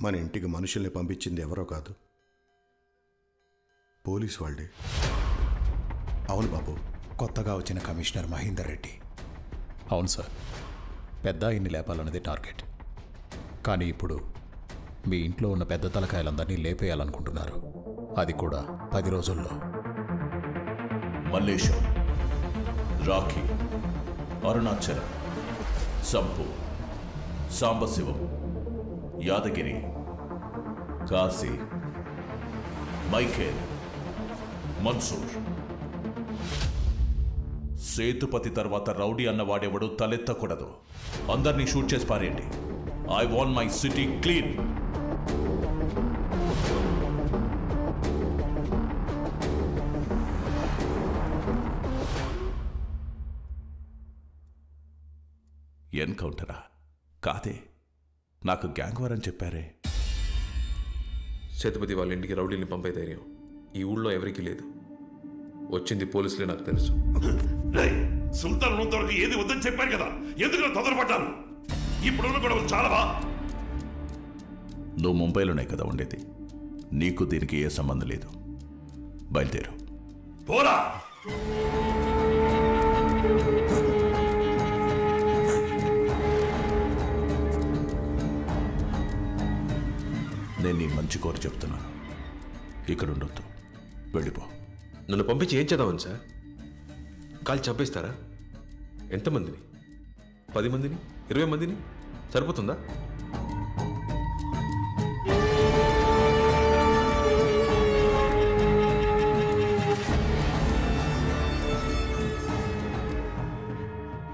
మన ఇంటికి మనుషుల్ని పంపించింది ఎవరో కాదు, పోలీసు వాళ్ళే. అవును బాబు, కొత్తగా వచ్చిన కమిషనర్ మహేందర్ రెడ్డి. అవును సార్, పెద్ద ఆయన్ని లేపాలన్నది టార్గెట్. కానీ ఇప్పుడు మీ ఇంట్లో ఉన్న పెద్ద తలకాయలందరినీ లేపేయాలనుకుంటున్నారు, అది కూడా 10 రోజుల్లో. మల్లేశం, రాఖీ, అరుణాచలం, సంపు, సాంబశివం, యాదగిరి, కాశీ, మైఖేల్, మన్సూర్. సేతుపతి తర్వాత రౌడీ అన్నవాడెవడు తలెత్తకూడదు. అందరినీ షూట్ చేసి పారేయండి. I want my city clean. ఎన్కౌంటరా? కాదే, నాకు గ్యాంగ్ వార్ అని చెప్పారే. సేతుపతి వాళ్ళ ఇంటికి రౌడీని పంపే ధైర్యం ఈ ఊళ్ళో ఎవరికీ లేదు. వచ్చింది పోలీసులే, నాకు తెలుసు. సుల్తాన్ ఉన్నంతవరకు ఏది వద్దని చెప్పాను కదా, ఎందుకు తొందరపడ్డాను? ఇప్పుడున్న గొడవలు చాలావా? నువ్వు ముంబైలోనే కదా ఉండేది, నీకు దీనికి ఏ సంబంధం లేదు. బయలుదేరు. పోరా. నేను నీ మంచి కోరి చెప్తున్నాను, ఇక్కడ ఉండొద్దు, వెళ్ళిపో. నన్ను పంపించి ఏం చేద్దామని సార్? కాల్చి చంపేస్తారా? ఎంతమందిని? 10 మందిని? 20 మందిని? సరిపోతుందా?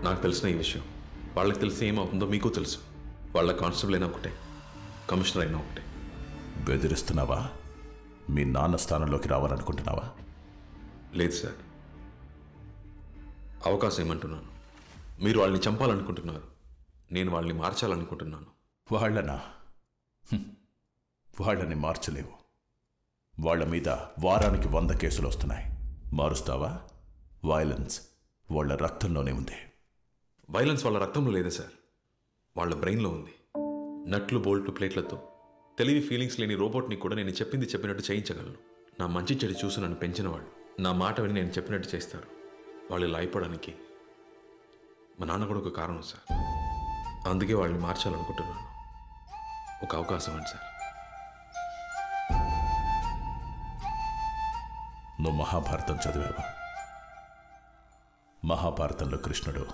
నాకు తెలిసిన ఈ విషయం వాళ్ళకి తెలిసి ఏమవుతుందో మీకు తెలుసు. వాళ్ళ కానిస్టేబుల్ అయినా ఒకటే, కమిషనర్ అయినా ఒకటే. బెదిరిస్తున్నావా? మీ నాన్న స్థానంలోకి రావాలనుకుంటున్నావా? లేదు సార్, అవకాశం ఏమంటున్నాను. మీరు వాళ్ళని చంపాలనుకుంటున్నారు, నేను వాళ్ళని మార్చాలనుకుంటున్నాను. వాళ్ళని మార్చలేవు. వాళ్ళ మీద వారానికి 100 కేసులు వస్తున్నాయి. మారుస్తావా? వైలెన్స్ వాళ్ళ రక్తంలోనే ఉంది. వైలెన్స్ వాళ్ళ రక్తంలో లేదా సార్, వాళ్ళ బ్రెయిన్లో ఉంది. నట్లు బోల్టు ప్లేట్లతో తెలివి ఫీలింగ్స్ లేని రోబోట్ని కూడా నేను చెప్పింది చెప్పినట్టు చేయించగలను. నా మంచి చెడు చూసి నన్ను పెంచిన వాళ్ళు నా మాట విని నేను చెప్పినట్టు చేస్తారు. వాళ్ళు ఇలా అయిపోవడానికి మా నాన్న కూడా ఒక కారణం సార్. అందుకే వాళ్ళని మార్చాలనుకుంటున్నాను. ఒక అవకాశం అండి సార్. నువ్వు మహాభారతం చదివావా? మహాభారతంలో కృష్ణుడు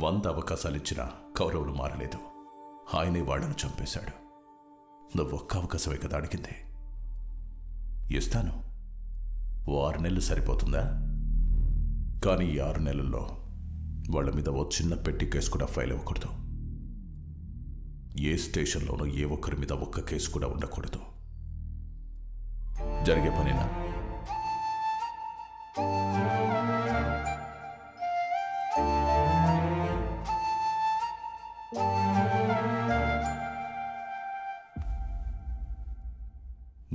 100 అవకాశాలు ఇచ్చినా కౌరవులు మారలేదు. ఆయనే వాళ్ళను చంపేశాడు. నువ్వు ఒక్క అవకాశమే కదా అడిగింది. ఇస్తాను. 6 నెలలు సరిపోతుందా? కానీ ఈ 6 నెలల్లో వాళ్ళ మీద ఓ చిన్న పెట్టి కేసు కూడా ఫైల్ అవ్వకూడదు. ఏ స్టేషన్లోనూ ఏ ఒక్కరి మీద ఒక్క కేసు కూడా ఉండకూడదు. జరిగే పనేనా?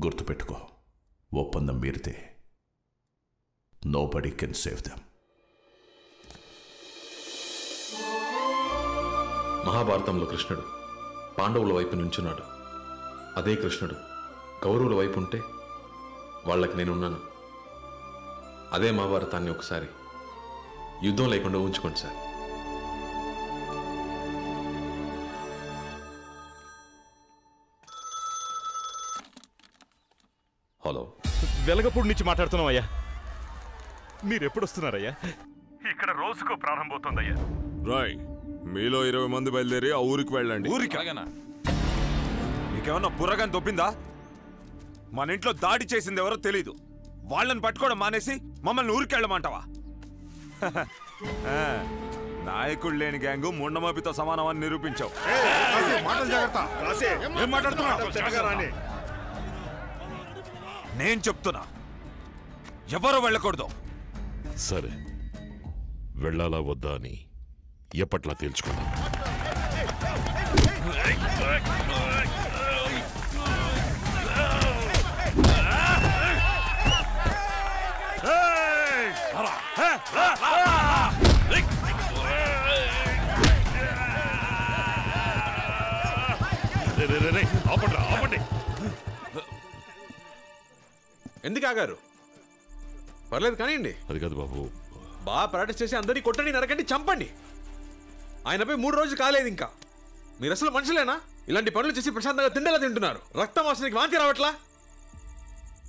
గుర్తుపెట్టుకో, ఒప్పందం మీరితే నోబడీ కెన్ సేవ్ దెమ్. మహాభారతంలో కృష్ణుడు పాండవుల వైపు నుంచున్నాడు. అదే కృష్ణుడు కౌరవుల వైపు ఉంటే వాళ్ళకి నేనున్నాను. అదే మహాభారతాన్ని ఒకసారి యుద్ధం లేకుండా ఉంచుకోండి సార్. హలో, వెలగపూడి నుంచి మాట్లాడుతున్నామయ్యా. మీరెప్పుడు వస్తున్నారయ్యా? ఇక్కడ రోజుకో ప్రాణం పోతుందయ్యా. రాయ్, మీలో 20 మంది బయలుదేరి ఆ ఊరికి వెళ్ళండి. ఊరికి నీకేమన్నా బుర్రగాని దొబ్బిందా? మన ఇంట్లో దాడి చేసింది ఎవరో తెలీదు. వాళ్ళని పట్టుకోవడం మానేసి మమ్మల్ని ఊరికి వెళ్ళమంటావా? నాయకుడు లేని గ్యాంగు ముండమోపితో సమానమని నిరూపించావు. ఏం మాట్లాడుతున్నావు? నేను చెప్తున్నా, ఎవరు వెళ్ళకూడదు. సరే, వెళ్ళాలా వద్దా అని ఎప్పట్లా తేల్చుకున్నా. ఆపండి. ఎందుకు ఆగారు? పర్లేదు కానివ్వండి. అది కాదు బాబు. బాగా ప్రాక్టీస్ చేసి అందరినీ కొట్టండి, నరకండి, చంపండి. ఆయనపై 3 రోజులు కాలేదు ఇంకా. మీరు అసలు మనుషులేనా? ఇలాంటి పనులు చేసి ప్రశాంతంగా తిండేలా తింటున్నారు. రక్తం వాసనకి వాంతి రావట్లా?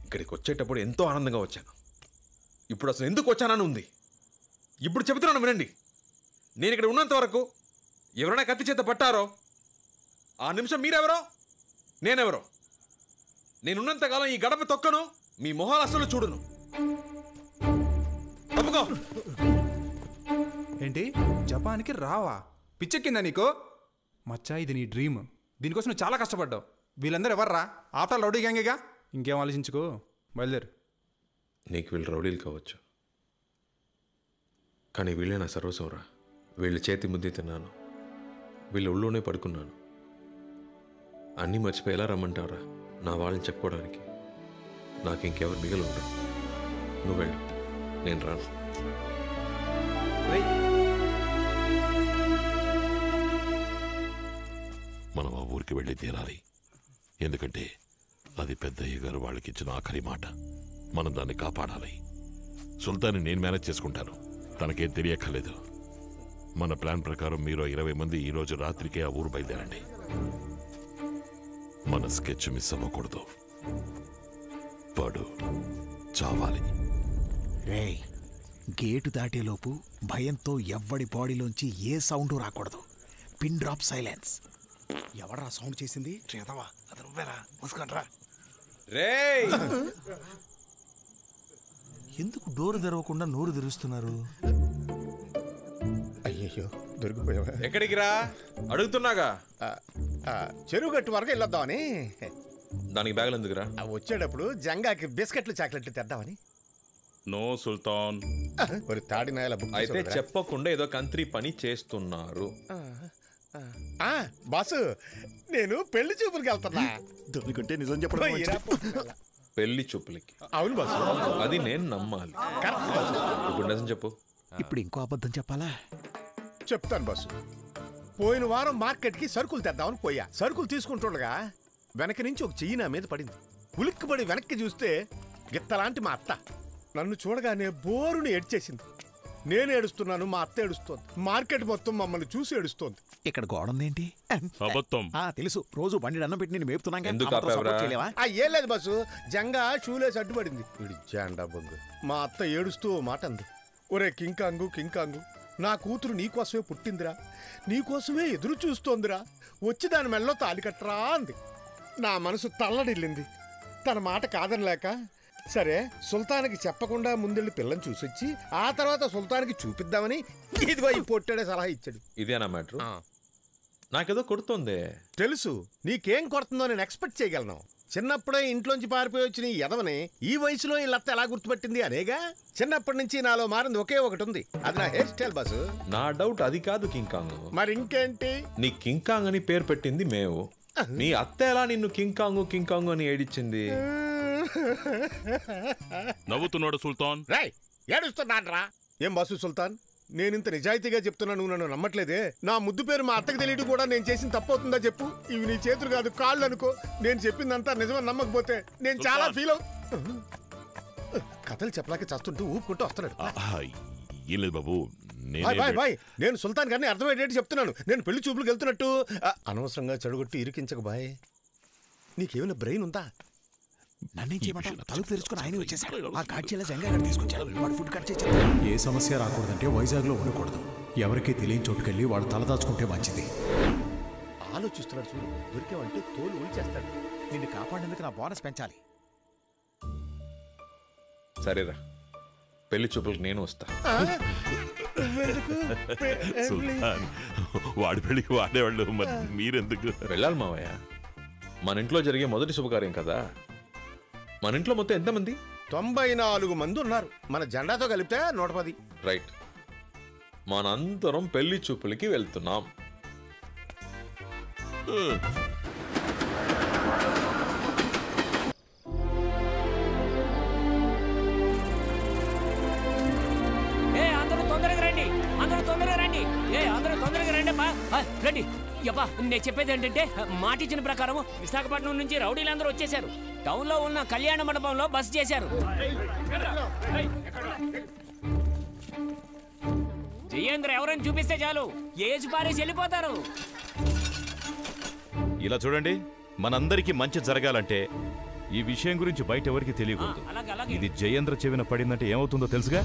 ఇక్కడికి వచ్చేటప్పుడు ఎంతో ఆనందంగా వచ్చాను. ఇప్పుడు అసలు ఎందుకు వచ్చానని ఉంది. ఇప్పుడు చెబుతున్నాను వినండి. నేను ఇక్కడ ఉన్నంత వరకు ఎవరైనా కత్తి చేత పట్టారో ఆ నిమిషం మీరెవరో నేనెవరో. నేనున్నంతకాలం ఈ గడప తొక్కను, మీ మొహాలు అసలు చూడును. తప్పుకో. ఏంటి జపాన్కి రావా? పిచ్చెక్కిందా నీకు? మచ్చా ఇది నీ డ్రీమ్. దీనికోసం నువ్వు చాలా కష్టపడ్డావు. వీళ్ళందరూ ఎవర్రా? ఆఫ్టర్ రౌడీ గ్యాంగేగా. ఇంకేం ఆలోచించుకో, బయలుదేరు. నీకు వీళ్ళు రౌడీలు కావచ్చు, కానీ వీళ్ళే నా సర్వస్వంరా. వీళ్ళ చేతి ముద్దే తిన్నాను, వీళ్ళ ఒళ్ళోనే పడుకున్నాను. అన్నీ మర్చిపోయి ఎలా రమ్మంటావురా నా వాళ్ళని చెప్పుకోవడానికి? నాకు ఇంకెవరు మిగిలి ఉండరు. నువ్వు వెళ్ళు, నేను రాను. మనం ఆ ఊరికి వెళ్ళి తీరాలి. ఎందుకంటే అది పెద్దయ్య గారు వాళ్ళకి ఇచ్చిన ఆఖరి మాట. మనం దాన్ని కాపాడాలి. సుల్తాన్ని నేను మేనేజ్ చేసుకుంటాను, తనకేం తెలియక్కర్లేదు. మన ప్లాన్ ప్రకారం మీరు 20 మంది ఈ రోజు రాత్రికే ఆ ఊరు బయలుదేరండి. మన స్కెచ్ మిస్ అవ్వకూడదు. పడు చావాలి. రేయ్, గేటు దాటేలోపు భయంతో ఎవ్వడి బాడీలోంచి ఏ సౌండ్ రాకూడదు. Pin drop silence. ఎవడరా సౌండ్ చేసింది? చేతవా? అది నువ్వేరా? మూసుకుంట్రా. రేయ్, ఎందుకు డోరు తెరవకుండా నోరు తెరుస్తున్నారు? అయ్యయ్యో, దొరికిపోయావా? ఎక్కడికి రా అడుగుతున్నాగా. చెరువు గట్టు వరకు వెళ్ళొద్దామని. దానికి బ్యాగులు ఎందుకురా? వచ్చేటప్పుడు జంగాకి బిస్కెట్లు చాక్లెట్లు తెద్దామని. నో సుల్తాన్. మరి తాడి నాయల బుక్ అయితే చెప్పకుండా ఏదో కంత్రి పని చేస్తున్నారు. బాసు, నేను పెళ్లి చూపులకు వెళ్తున్నా. దొరికింటే నిజం చెప్పడం. పెళ్లి చూపులకి? అవును బాసు. అది నేను నమ్మాలి. ఇప్పుడు నిజం చెప్పు. ఇప్పుడు ఇంకో అబద్ధం చెప్పాలా? చెప్తాను బాసు. పోయిన వారం మార్కెట్కి సరుకులు తెద్దామని పోయా. సరుకులు తీసుకుంటుండగా వెనక నుంచి ఒక చెయ్యి నా మీద పడింది. ఉలిక్కిపడి వెనక్కి చూస్తే గిత్తలాంటి మా అత్త నన్ను చూడగానే బోరుని ఏడ్చేసింది. నేను ఏడుస్తున్నాను, మా అత్త ఏడుస్తోంది. మార్కెట్ మొత్తం మమ్మల్ని చూసి ఏడుస్తోంది. ఇక్కడ గోడందేంటి? అబద్ధం. తెలుసు, రోజు బండి అన్నం పెట్టి నేను మేపుతున్నాను. ఎందుకు ఆపావురా? ఏం లేదు బస్సు, జంగా షూలేసి అడ్డుపడింది. వీడి జాండా బొంగు. మా అత్త ఏడుస్తూ ఓ మాట అంది. ఒరే కింకాంగు, కింకాంగు, నా కూతురు నీకోసమే పుట్టిందిరా, నీకోసమే ఎదురు చూస్తోందిరా, వచ్చి దాని మెల్లో తాలి కట్టరా అంది. నా మనసు తల్లడిల్లింది. తన మాట కాదనలేక, సరే సుల్తాన్కి చెప్పకుండా ముందెళ్ళి పిల్లని చూసొచ్చి ఆ తర్వాత సుల్తాన్కి చూపిద్దామని ఇదిగో ఈ పొట్టాడే సలహా ఇచ్చాడు. ఇదేనా మ్యాటర్? నాకేదో కొడుతోంది. తెలుసు, నీకేం కొడుతుందో నేను ఎక్స్పెక్ట్ చేయగలను. చిన్నప్పుడే ఇంట్లోంచి పారిపోయి వచ్చిన ఈ ఎదవని ఈ వయసులో ఈ లత్త ఎలా గుర్తుపట్టింది అనేగా. చిన్నప్పటి నుంచి నాలో మారింది ఒకే ఒకటి ఉంది, అది నా హెయిర్ స్టైల్ బాసు. నా డౌట్ అది కాదు కింకాంగ్. మరి ఇంకేంటి? నీ కింకాంగ్ అని పేరు పెట్టింది మేము. నీ అత్త ఎలా నిన్ను కింకాంగు కింకాంగు అని ఏడిచ్చింది? నవ్వుతున్నాడు సుల్తాన్. రాయ్, ఏడుస్తున్నాను రా. ఏం బాసు సుల్తాన్, నేనింత నిజాయితీగా చెప్తున్నా, నువ్వు నన్ను నమ్మట్లేదే? నా ముద్దు పేరు మా అత్తకి తెలియదు కూడా నేను చేసిన తప్పవుతుందా చెప్పు? ఇవి నీ చేతులు కాదు, కాళ్ళు అనుకో. నేను చెప్పిందంతా నిజమని నమ్మకపోతే నేను చాలా ఫీల్ కథలు చెప్పలేక చస్తుంటూ ఊపుకుంటూ వస్తున్నాడు. ఏం లేదు బాబు, బాయ్, నేను సుల్తాన్ గారిని అర్థమయ్యేటట్టు చెప్తున్నాను. నేను పెళ్లి చూపులకు వెళ్తున్నట్టు. అనవసరంగా చెడగొట్టి ఇరికించక బాయ్. నీకేమైనా బ్రెయిన్ ఉందా? నన్నేం చేయమంటావు? తలుపు తెరుచుకుని ఆయన వచ్చేసాడు. ఆ కాడ్చీల జంగా తీసుకొచ్చాడు. వాడు ఫుడ్ కట్ చేసి ఏ సమస్య రాకూడదంటే వైజాగ్లో ఉండకూడదు. ఎవరికీ తెలియని చోటుకెళ్ళి వాడు తలదాచుకుంటే మంచిది. ఆలోచిస్తున్నాడు చూడు, దొరికావంటే తోలు ఊల్చేస్తాడు. నిన్ను కాపాడేందుకు నా బోనస్ పెంచాలి. సరేరా, పెళ్లి చూపులకు నేను వస్తా. సుల్తాన్, వాడి పెళ్లికి వాడేవాళ్ళు, మరి మీరెందుకు? వెళ్ళాలి మావయ్య, మన ఇంట్లో జరిగే మొదటి శుభకార్యం కదా. మన ఇంట్లో మొత్తం ఎంతమంది? 94 మంది ఉన్నారు. మన జెండాతో కలిపితే 110. రైట్, మనందరం పెళ్లి చూపులకి వెళ్తున్నాం. అందరూ తొందరగా రండి, అందరూ తొందరగా రండి. అందరూ తొందరగా రండి అమ్మా, రండి. యబ్బా నేను చెప్పేది ఏంటంటే మాట ఇచ్చిన ప్రకారం విశాఖపట్నం నుంచి రౌడీలందరూ వచ్చేసారు. టౌన్లో ఉన్న కళ్యాణ మండపంలో బస్ చేశారు. జయేంద్ర ఎవరైనా చూపిస్తే చాలు ఏజ్ పారేసి వెళ్ళిపోతారు. ఇలా చూడండి, మనందరికీ మంచి జరగాలంటే ఈ విషయం గురించి బయట ఎవరికి తెలియకూడదు. ఇది జయేంద్ర చెవిన పడిందంటే ఏమవుతుందో తెలుసుగా.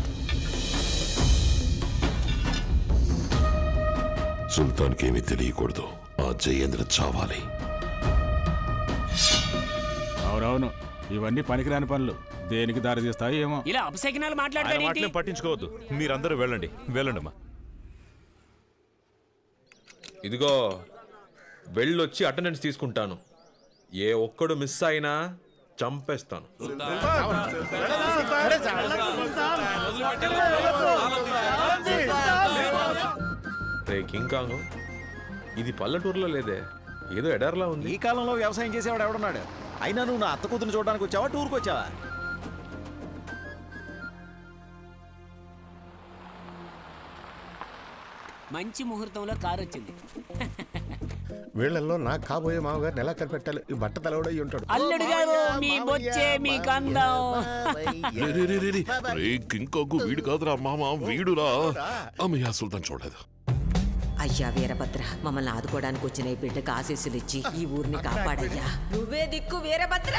సుల్తాన్కి ఏమీ తెలియకూడదు. ఆ జయేంద్ర చావాలి. అవునవును, ఇవన్నీ పనికిరాని పనులు. దేనికి దారి తీస్తాయి ఏమో. ఇలా అపశకునాలు మాట్లాడతారు. పట్టించుకోవద్దు, మీరందరూ వెళ్ళండి. వెళ్ళండమ్మా. ఇదిగో వెళ్ళొచ్చి అటెండెన్స్ తీసుకుంటాను. ఏ ఒక్కడు మిస్ అయినా చంపేస్తాను. రే కింకాంగ్, ఇది పల్లెటూరులో లేదే, ఏదో ఎడార్లా ఉంది. ఈ కాలంలో వ్యవసాయం చేసేవాడు ఎవడున్నాడు? అయినా నువ్వు నా అత్త కూతురు చూడడానికి వచ్చావా, టూర్కి వచ్చావా? మంచి ముహూర్తంలో కారు వచ్చింది. వీళ్ళల్లో నా కాబోయే మామగారిని ఎలా కనిపెట్టాలి? ఈ బట్ట తలవడై ఉంటాడు. అల్లుడు గారు మీ బొచ్చే మీ కందం. ఇంకొక వీడు కాదురా మామ, వీడురా. అమ్మయ్య, సుల్తాన్ చూడలేదు. అయ్యా వీరభద్ర, మమ్మల్ని ఆదుకోవడానికి వచ్చిన ఈ బిడ్డకు ఆశీస్సులు ఇచ్చి ఈ ఊరిని కాపాడయ్యా. నువ్వే దిక్కు వీరభద్ర.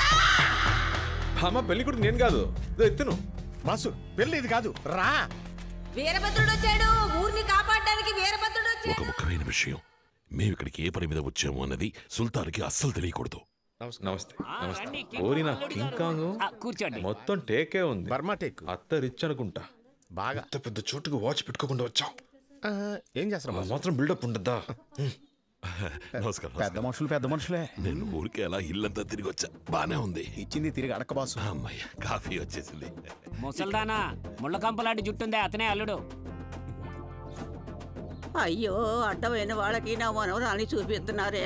అమ్మ పెళ్లి కూడా నేను కాదు, ఎత్తును బాసు. పెళ్లి ఇది కాదు, రా. వీరభద్రుడు వచ్చాడు, ఊరిని కాపాడడానికి వీరభద్రుడు వచ్చాడు. ఒక ముఖ్యమైన విషయం, మేము ఇక్కడికి ఏ పని మీద వచ్చాము అన్నది సుల్తాన్కి అస్సలు తెలియకూడదు. నమస్తే. ఓరి నా కింకాంగ్, కూర్చోండి. మొత్తం టేకే ఉంది. Burma teak. అత్త రిచ్ అనుకుంటా. బాగా పెద్ద చోటుకు వాచ్ పెట్టుకోకుండా వచ్చావు. ఏం చేస్తారా మాత్రం బిల్డప్ ఉండద్దా? నమస్కారం. పెద్ద మనుషులు పెద్ద మనుషులే. నేను ఊరికి అలా ఇల్లంతా తిరిగి వచ్చా. బానే ఉంది. ఇచ్చింది తిరిగి అడక్క బాసు. అమ్మయ్య, కాఫీ వచ్చేసింది. ముసల్దానా, ముళ్ళకంపలాంటి జుట్టుందే, అతనే అల్లుడు. అయ్యో, అడ్డమైన వాళ్ళకి నా మనవరాన్ని చూపిస్తున్నారే.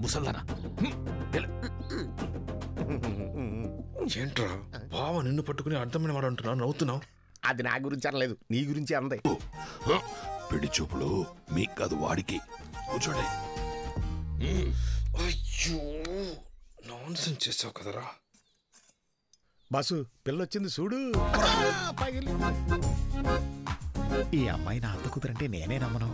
ముసల్దానా, ఏంట్రా బావ నిన్ను పట్టుకుని అర్థమైన వాడు అంటున్నావు, నవ్వుతున్నావు? అది నా గురించి అనలేదు, నీ గురించి అంది. పెళ్లి చూపులు మీకు కాదు, వాడికి. కూర్చోండి. అయ్యో, నాన్సెన్స్ చేసావు కదరా. బాసు, పిల్లొచ్చింది చూడు. ఈ అమ్మాయి నా అత్త కూతురంటే నేనే నమ్మను.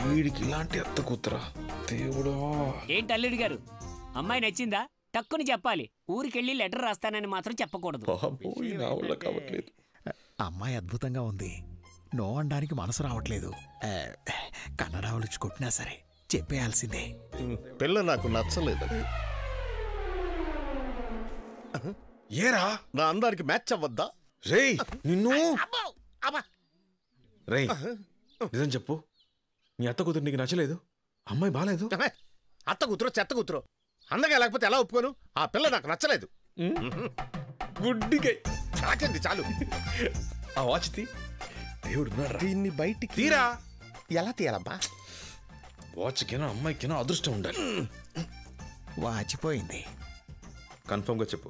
వీడికి ఇలాంటి అత్త కూతురా, దేవుడా. ఏంటి అల్లుడు గారు, అమ్మాయి నచ్చిందా? టక్కుని చెప్పాలి. ఊరికెళ్ళి లెటర్ రాస్తానని మాత్రం చెప్పకూడదు. అమ్మాయి అద్భుతంగా ఉంది. నో అనడానికి మనసు రావట్లేదు. కన్నడ వాళ్ళు కొట్టినా సరే చెప్పేయాల్సిందే. పిల్ల నాకు నచ్చలేదు. ఏరా, నా అందానికి మ్యాచ్ అవ్వద్దా? రేయ్ నిన్ను. రేయ్ నిజం చెప్పు, నీ అత్త కూతురు నీకు నచ్చలేదు? అమ్మాయి బాలేదు? అత్త కూతురు చెత్త కూతురు, అందగా లేకపోతే ఎలా ఒప్పుకోను? ఆ పిల్ల నాకు నచ్చలేదు. గుడ్డిగా చాకింది చాలు. ఆ వాచ్ తీ. దేవుడు దీన్ని బయటికి తీరా. ఎలా తీయాలబ్బా? వాచ్కేనా అమ్మాయికేనా అదృష్టం ఉండాలి. వాచిపోయింది. కన్ఫర్మ్ గా చెప్పు,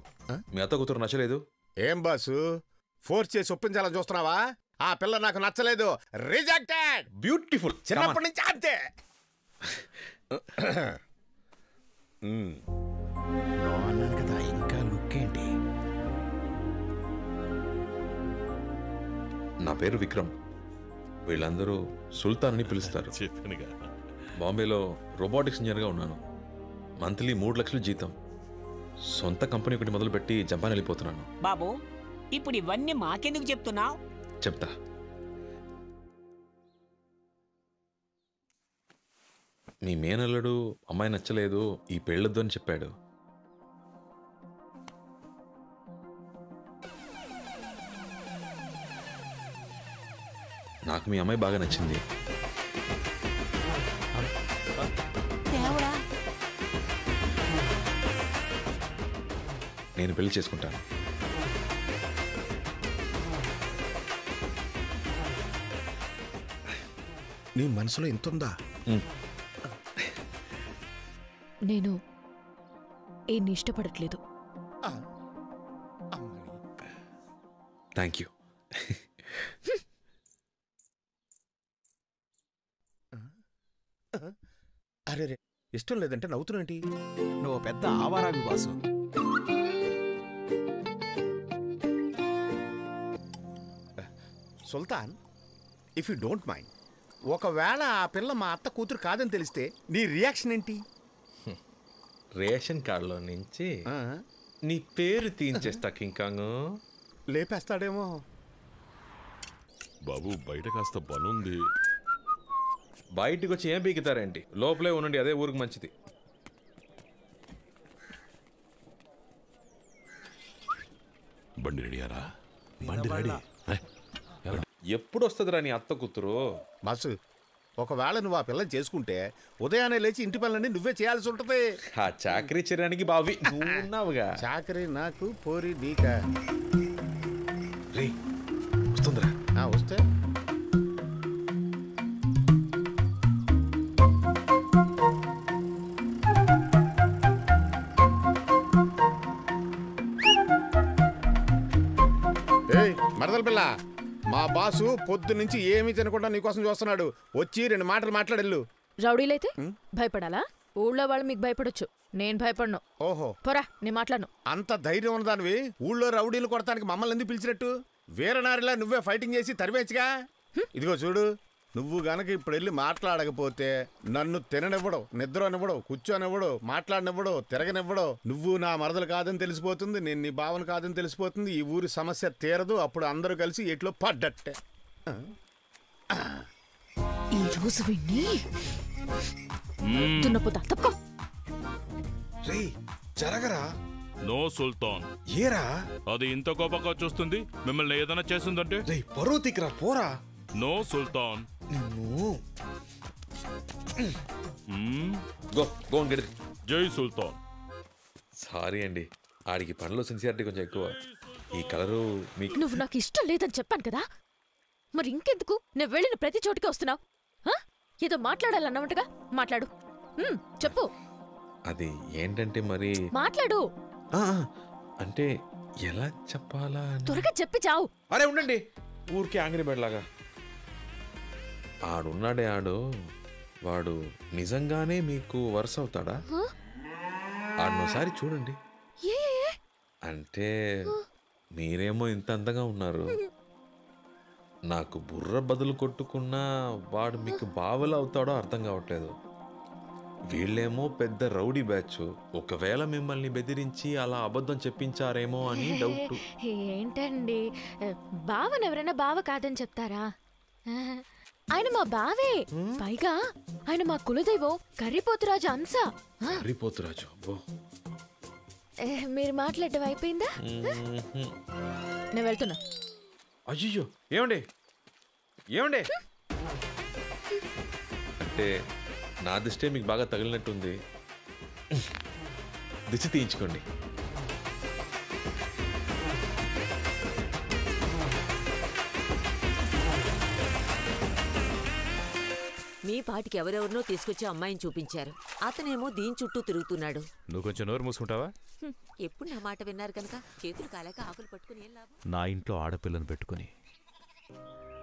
మీ అత్త కూతురు నచ్చలేదు? ఏం బాసు, ఫోర్స్ చేసి ఒప్పించాలని చూస్తున్నావా? ఆ పిల్ల నాకు నచ్చలేదు. రిజెక్టెడ్. బ్యూటిఫుల్. చిన్నప్పటి నుంచి అంతే. నో అన్నాను కదా, ఇంకా లుక్ ఏంటి? నా పేరు విక్రమ్, వీళ్ళందరూ సుల్తాన్ అని పిలుస్తారు. బాంబేలో రోబోటిక్స్ ఇంజనీర్గా ఉన్నాను. మంత్లీ 3 లక్షలు జీతం. సొంత కంపెనీ ఒకటి మొదలుపెట్టి జపాన్ వెళ్ళిపోతున్నాను. బాబు, ఇప్పుడు ఇవన్నీ మాకెందుకు చెప్తున్నావు? చెప్తా. మీ మేనల్లుడు అమ్మాయి నచ్చలేదు, ఈ పెళ్ళొద్దు అని చెప్పాడు. నాకు మీ అమ్మాయి బాగా నచ్చింది. నేను పెళ్లి చేసుకుంటాను. నీ మనసులో ఎంతుందా? నేను ఏన్ని ఇష్టపడట్లేదు. Thank you. అరే రే, ఇష్టం లేదంటే నవ్వుతున్నటి? నువ్వు పెద్ద ఆవారావి boss. Sultan, if you don't mind, ఒకవేళ ఆ పిల్ల మా అత్త కూతురు కాదని తెలిస్తే నీ రియాక్షన్ ఏంటి? రేషన్ కార్డులో నుంచి నీ పేరు తీయించేస్తా కింకాంగ్. లేపేస్తాడేమో. బాబు బయట కాస్త పనుంది. బయటికి వచ్చి ఏం పీకుతారేంటి? లోపలే ఉండండి, అదే ఊరికి మంచిది. బండి రెడీయారా? బండి రెడీ. ఎప్పుడు వస్తుందిరా నీ అత్త కూతురు? బస్సు, ఒకవేళ నువ్వు ఆ పిల్లని చేసుకుంటే ఉదయాన్నే లేచి ఇంటి పనులన్నీ నువ్వే చేయాల్సి ఉంటుంది. ఆ చాకరీ చేయడానికి బావి ఉన్నావుగా. చాకరీ నాకు, పోరి నీకా. రే వస్తుందిరా. వస్తే మరదల పిల్ల, మా బాసు పొద్దు నుంచి ఏమీ తినకుండా నీకోసం చూస్తున్నాడు. వచ్చి 2 మాటలు మాట్లాడెళ్ళు. రౌడీలైతే భయపడాలా? ఊళ్ళో వాళ్ళు మీకు భయపడొచ్చు, నేను భయపడను. ఓహో, పోరా, నేను మాట్లాడను. అంత ధైర్యం ఉన్నదానివి ఊళ్ళో రౌడీలు కొడతానికి మమ్మల్ని ఎందుకు పిలిచినట్టు? వీరనారిలా నువ్వే ఫైటింగ్ చేసి తరివేచ్చుగా. ఇదిగో చూడు, నువ్వు గనక ఇప్పుడు వెళ్ళి మాట్లాడకపోతే నన్ను తిననివ్వడం, నిద్రనివ్వడం, కూర్చోనివ్వడం, మాట్లాడనివ్వడం, తిరగనివ్వడం. నువ్వు నా మరదలు కాదని తెలిసిపోతుంది, నేను నీ భావన కాదని తెలిసిపోతుంది. ఈ ఊరి సమస్య తీరదు. అప్పుడు అందరూ కలిసి ఎట్లో పడ్డట్టే. ఈ రోజు విన్ని దున్నపోతా తప్పుకో. జరగరా? నో సుల్తాన్. ఏరా అది ఇంత కోపంగా చూస్తుంది? మిమ్మల్ని ఏదైనా చేస్తుందంటే పరువు తిక్కరా, పోరా. నో సుల్తాన్. జై సుల్తాన్. సారీ అండి, ఆడికి పనిలో సిన్సియారిటీ కొంచెం ఎక్కువ. ఈ కలరు మీకు. నువ్వు నాకు ఇష్టం లేదని చెప్పాను కదా, మరి ఇంకెందుకు నేను వెళ్ళిన ప్రతి చోటికి వస్తున్నావు? ఏదో మాట్లాడాలన్నమాటగా మాట్లాడు. చెప్పు. అది ఏంటంటే మరి మాట్లాడు. అంటే ఎలా చెప్పాలా? త్వరగా చెప్పి చావు. అరే ఉండండి, ఊరికి ఆంగ్రీ బెడ్లాగా. ఆడున్నాడే ఆడు, వాడు నిజంగానే మీకు వరుస అవుతాడా? ఆడనోసారి చూడండి. అంటే మీరేమో ఇంత అందంగా ఉన్నారు, నాకు బుర్ర బదులు కొట్టుకున్నా వాడు మీకు బావలు అవుతాడో అర్థం కావట్లేదు. వీళ్ళేమో పెద్ద రౌడీ బ్యాచ్. ఒకవేళ మిమ్మల్ని బెదిరించి అలా అబద్ధం చెప్పించారేమో అని డౌట్. ఏంటండి, బావని ఎవరైనా బావ కాదని చెప్తారా? ఆయన మా బావే. పైగా ఆయన మా కులదైవం కర్రీపోతురాజు అంశ. కర్రీపోతురాజు, మీరు మాట్లాడటం అయిపోయిందా? నేను వెళ్తున్నా. అయ్యో, ఏమండి ఏమండి? అంటే నా దిష్టే మీకు బాగా తగిలినట్టుంది. దిష్టి తీయించుకోండి. మీ పాటికి ఎవరెవరినో తీసుకొచ్చి అమ్మాయిని చూపించారు. అతనేమో దీని చుట్టూ తిరుగుతున్నాడు. నువ్వు కొంచెం నోరు మూసుకుంటావా? ఎప్పుడు నా మాట విన్నారు కనుక చేతులు కాలేక ఆకులు పట్టుకుని ఏం లాభం? నా ఇంట్లో ఆడపిల్లను పెట్టుకుని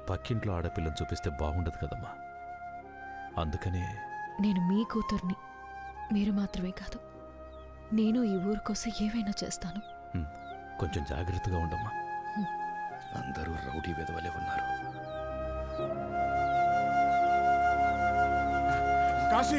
పక్కింట్లో ఆడపిల్లను చూపిస్తే బాగుండదు కదమ్మా. అందుకని నేను మీ కూతుర్ని. మీరు మాత్రమే కాదు, నేను ఈ ఊరు కోసం ఏవైనా చేస్తాను. కొంచెం జాగ్రత్తగా ఉండమ్మా. అందరూ రౌడీ వెధవలే ఉన్నారు. కాశీ